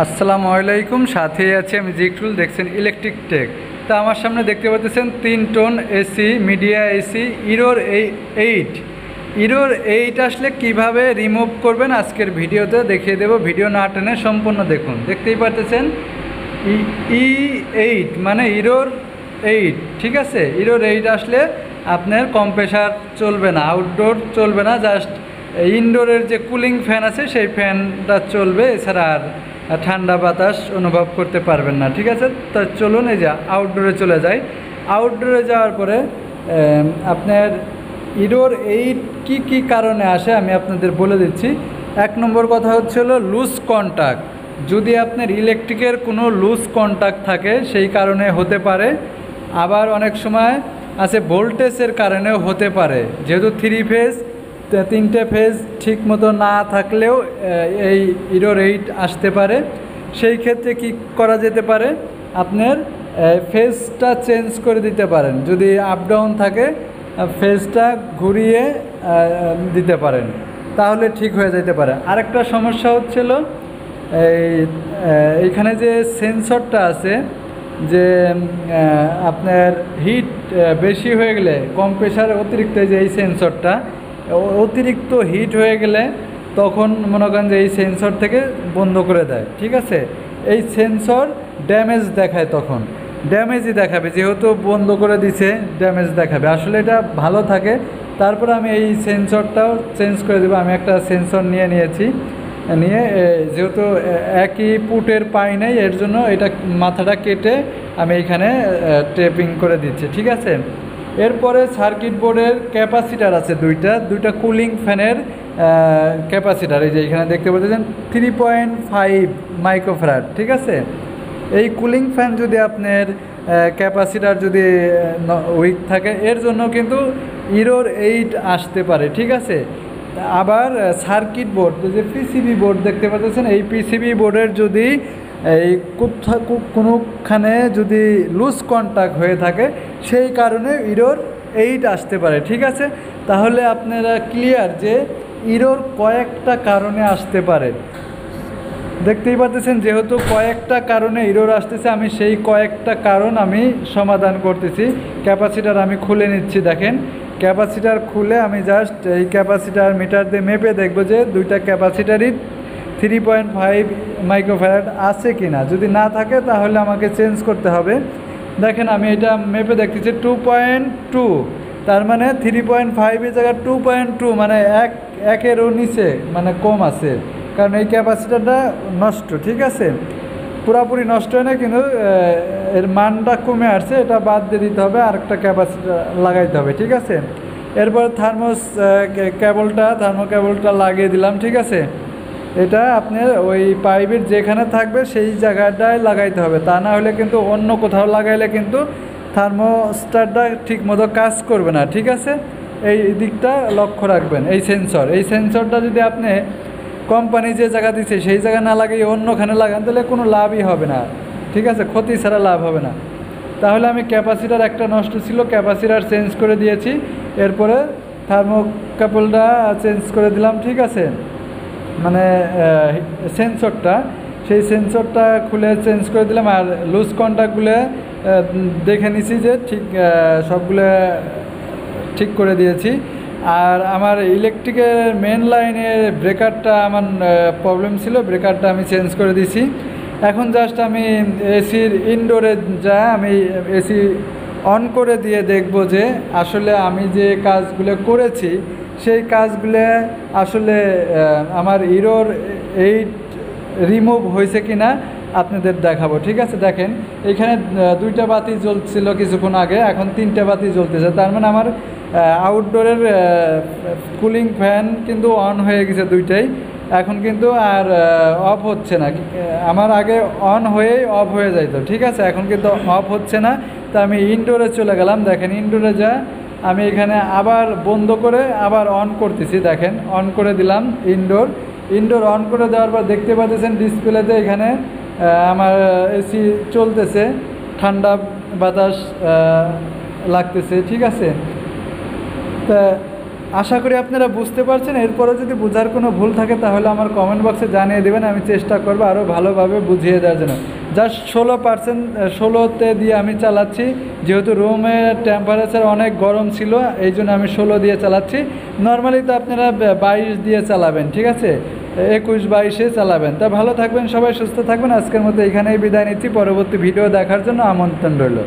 আসসালামু আলাইকুম। সাথে আছে আমি জিকরুল, দেখছেন ইলেকট্রিক টেক। তা আমার সামনে দেখতে পাচ্ছেন 3 tone AC, media AC, error 8। Error 8 আসলে কিভাবে রিমুভ করবেন আজকের ভিডিওতে দেখিয়ে দেব। ভিডিও না টেনে সম্পূর্ণ দেখুন। দেখতেই পাচ্ছেন E8 মানে ইরোর 8, ঠিক আছে। ইরোর 8 আসলে আপনার কম্প্রেসার চলবে না, আউটডোর চলবে না, জাস্ট ইনডোরের যে কুলিং ফ্যান আছে সেই ফ্যানটা চলবে, এছাড়া আর ঠান্ডা বাতাস অনুভব করতে পারবেন না, ঠিক আছে। তা চলুন এই যে আউটডোরে চলে যাই। আউটডোরে যাওয়ার পরে আপনার ইরোর 8 কী কারণে আসে আমি আপনাদের বলে দিচ্ছি। 1 নম্বর কথা হচ্ছে হলো লুজ কন্ট্যাক্ট। যদি আপনার ইলেকট্রিকের কোনো লুজ কন্ট্যাক্ট থাকে সেই কারণে হতে পারে। আবার অনেক সময় আছে ভোল্টেজের কারণেও হতে পারে, যেহেতু 3 ফেজ 3টে ফেজ ঠিক মতো না থাকলেও এই ইরোর 8 আসতে পারে। সেই ক্ষেত্রে কি করা যেতে পারে, আপনার ফেজটা চেঞ্জ করে দিতে পারেন। যদি আপ ডাউন থাকে ফেজটা ঘুরিয়ে দিতে পারেন, তাহলে ঠিক হয়ে যেতে পারে। আরেকটা সমস্যা হচ্ছিল এইখানে যে সেন্সরটা আছে, যে আপনার হিট বেশি হয়ে গেলে কম্প্রেসার অতিরিক্ত, যে এই সেন্সরটা অতিরিক্ত হিট হয়ে গেলে তখন মনে করেন যে এই সেন্সর থেকে বন্ধ করে দেয়, ঠিক আছে। এই সেন্সর ড্যামেজ দেখায়, তখন ড্যামেজই দেখাবে, যেহেতু বন্ধ করে দিছে ড্যামেজ দেখাবে। আসলে এটা ভালো থাকে। তারপর আমি এই সেন্সরটাও চেঞ্জ করে দেবো। আমি একটা সেন্সর নিয়েছি, যেহেতু একই পুটের পাই নেই, এর জন্য এটা মাথাটা কেটে আমি এইখানে টেপিং করে দিচ্ছি, ঠিক আছে। এরপরে সার্কিট বোর্ডের ক্যাপাসিটার আছে দুইটা কুলিং ফ্যানের ক্যাপাসিটার, এই যে এখানে দেখতে পাচ্ছেন 3.5 মাইক্রোফ্যারাড, ঠিক আছে। এই কুলিং ফ্যান যদি আপনার ক্যাপাসিটার যদি উইক থাকে, এর জন্য কিন্তু ইরোর 8 আসতে পারে, ঠিক আছে। আবার সার্কিট বোর্ড, যে পিসিবি বোর্ড দেখতে পাচ্ছেন, এই পিসিবি বোর্ডের যদি এই কোনোখানে যদি লুজ কন্ট্যাক্ট হয়ে থাকে, সেই কারণে ইরোর 8 আসতে পারে, ঠিক আছে। তাহলে আপনারা ক্লিয়ার যে ইরোর কয়েকটা কারণে আসতে পারে। দেখতেই পাচ্ছেন যেহেতু কয়েকটা কারণে ইরোর আসতেছে, আমি সেই কয়েকটা কারণ আমি সমাধান করতেছি। ক্যাপাসিটার আমি খুলে নিচ্ছি। দেখেন ক্যাপাসিটার খুলে আমি জাস্ট এই ক্যাপাসিটার মিটার দিয়ে মেপে দেখব যে দুইটা ক্যাপাসিটারই 3.5 মাইক্রোফ্যারাড আছে কি না। যদি না থাকে তাহলে আমাকে চেঞ্জ করতে হবে। দেখেন আমি এটা মেপে দেখতেছি 2.2, তার মানে 3.5 জায়গায় 2.2, মানে একেরও নিচে, মানে কম আছে, কারণ এই ক্যাপাসিটারটা নষ্ট, ঠিক আছে। পুরাপুরি নষ্ট হয় না, কিন্তু এর মানটা কমে আসছে, এটা বাদ দিয়ে দিতে হবে, আরেকটা ক্যাপাসিটার লাগাইতে হবে, ঠিক আছে। এরপর থার্মো কেবলটা লাগিয়ে দিলাম, ঠিক আছে। এটা আপনার ওই পাইপের যেখানে থাকবে সেই জায়গাটায় লাগাইতে হবে, তা না হলে কিন্তু অন্য কোথাও লাগাইলে কিন্তু থার্মোস্ট্যাটটা ঠিক মতো কাজ করবে না, ঠিক আছে। এই দিকটা লক্ষ্য রাখবেন। এই সেন্সরটা যদি আপনি কোম্পানি যে জায়গা দিচ্ছে সেই জায়গা না লাগিয়ে অন্যখানে লাগান, তাহলে কোনো লাভই হবে না, ঠিক আছে। ক্ষতি ছাড়া লাভ হবে না। তাহলে আমি ক্যাপাসিটার একটা নষ্ট ছিল, ক্যাপাসিটার চেঞ্জ করে দিয়েছি। এরপরে থার্মোকেবলটা চেঞ্জ করে দিলাম, ঠিক আছে। মানে সেই সেন্সরটা খুলে চেঞ্জ করে দিলাম। আর লুজ কন্ট্যাক্টগুলো দেখে নিছি যে ঠিক সবগুলো ঠিক করে দিয়েছি। আর আমার ইলেকট্রিকের মেন লাইনের ব্রেকারটা আমার প্রবলেম ছিল, ব্রেকারটা আমি চেঞ্জ করে দিয়েছি। এখন জাস্ট আমি এসির ইনডোরে আমি এসি অন করে দিয়ে দেখব যে আসলে আমি যে কাজগুলো করেছি সেই কাজগুলো আসলে আমার ইরোর 8 রিমুভ হয়েছে কি না আপনাদের দেখাবো, ঠিক আছে। দেখেন এখানে 2টা বাতি জ্বলছিল কিছুক্ষণ আগে, এখন 3টে বাতি জ্বলতেছে, তার মানে আমার আউটডোরের কুলিং ফ্যান কিন্তু অন হয়ে গেছে দুইটাই, এখন কিন্তু আর অফ হচ্ছে না। আমার আগে অন হয়েই অফ হয়ে যাইতো, ঠিক আছে, এখন কিন্তু অফ হচ্ছে না। তা আমি ইনডোরে চলে গেলাম। দেখেন ইনডোরে আমি এখানে আবার বন্ধ করে আবার অন করতেছি। দেখেন অন করে দিলাম ইনডোর অন করে দেওয়ার পর দেখতে পাচ্ছেন ডিসপ্লেতে এখানে আমার এসি চলতেছে, ঠান্ডা বাতাস লাগতেছে, ঠিক আছে। তা আশা করি আপনারা বুঝতে পারছেন। এরপরও যদি বোঝার কোনো ভুল থাকে তাহলে আমার কমেন্ট বক্সে জানিয়ে দেবেন, আমি চেষ্টা করবো আরও ভালোভাবে বুঝিয়ে দেওয়ার জন্য। জাস্ট 16% দিয়ে আমি চালাচ্ছি, যেহেতু রুমের টেম্পারেচার অনেক গরম ছিল এই জন্য আমি 16 দিয়ে চালাচ্ছি। নর্মালি তো আপনারা 22 দিয়ে চালাবেন, ঠিক আছে, 21-22-এ চালাবেন। তা ভালো থাকবেন সবাই, সুস্থ থাকবেন। আজকের মতো এখানেই বিদায় নিচ্ছি, পরবর্তী ভিডিও দেখার জন্য আমন্ত্রণ রইল।